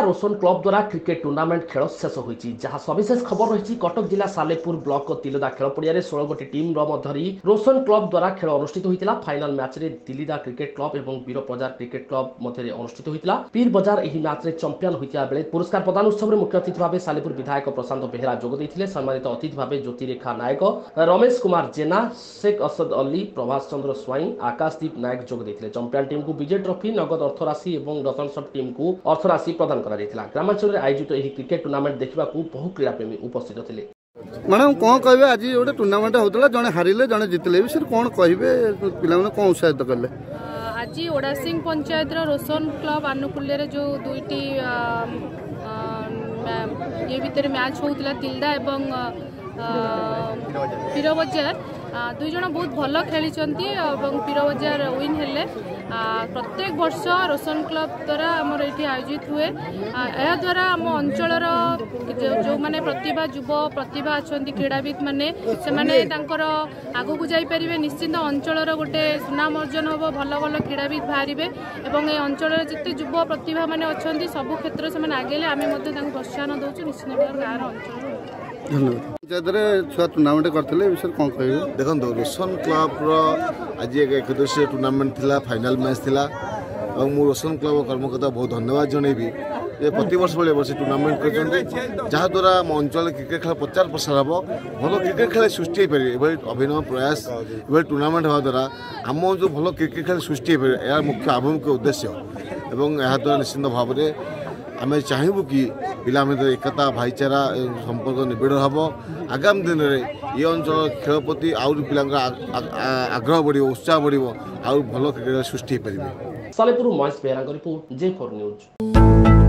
रोशन club द्वारा cricket tournament खेल शेष होती जहां सविशेष खबर रही कटक जिला सालेपुर ब्लॉक तिलदा खेल पड़िया 16 गोटी टीम रोशन क्लब द्वारा खेल अनुष्ठित होता। फाइनाल मैच रे तिलदा क्रिकेट क्लब और वीरबजार क्रिकेट क्लब मध्य अनुष्ठित होता। पीर बजार एही मैच रे चैंपियन होता बेले पुरस्कार प्रदान उत्सव में मुख्य अतिथि भाव सालेपुर विधायक प्रशांत बेहरा जोग देते। सम्मानित अतिथि भाव ज्योतिरेखा नायक, रमेश कुमार जेना, शेख असद अली, प्रभास चंद्र स्वाई, आकाशदीप नायक जोग देते। चैंपियन टीम को विजय ट्रॉफी, नगद अर्थराशि और रतन सब टीम को अर्थराशि प्रदान करा जायतिला। ग्रामांचल में आयोजित यह क्रिकेट टूर्नामेंट देखा बहु क्रीड़ाप्रेमी उपस्थित थे। मैडम कौन कहे आज गोटे टूर्नामेंट होता जड़े हारिले जड़े जितले विषय कौन कहे पे कौन उत्साहित कले? आज ओडासिंह पंचायत रोशन क्लब आनुकूल्य जो दुईटी ये भितर मैच होता तिलदा एवं पीरबजार दुई जन बहुत भल खेली पीरबजार विन हेले। प्रत्येक वर्ष रोशन क्लब द्वारा आमर ये आयोजित हुए। यह द्वारा आम अंचलर जो मैंने प्रतिभा युव प्रतिभा अच्छा क्रीड़ाविद मैंने आगू को जापर निश्चिंत अंचलर गोटे सुनाम अर्जन हम भल भल क्रीड़ाविद बाहर और ये अंचल जिते युव प्रतिभा मैंने अच्छा सबू क्षेत्र से आगे आम प्रोत्साहन दौर निश्चित भाव गाँव अंचल। धन्यवाद। छुआ टूर्नामेंट करते विषय कौन कहे? देखो रोशन क्लब आज एक दिवसीय टूर्नामेंट थिला, फाइनाल मैच थिला और मु रोशन क्लब कर्मकर्ता बहुत धन्यवाद जनइबी ये प्रति वर्ष भाई वर्ष टूर्नामेंट कर जहाद्वारा आम अंचल क्रिकेट खेल प्रचार प्रसार हम भल क्रिकेट खेल सृष्टि हो पारे। अभिनव प्रयास ये टूर्नामेंट हवा द्वारा आम जो भल क्रिकेट खेल सृष्टि हो पारे यार मुख्य आभिमुख्य उद्देश्य और यहाँ निश्चित भाव में आम चाहबू कि पिला एकता भाईचारा संपर्क निबिड़ हम। आगामी दिन में ये अंचल खेल प्रति आउट पिला आग्रह बढ़ उत्साह बढ़ आउ भल क्रिकेट सृष्टि हो पारे। Salepur Mahesh Behera report J4 news.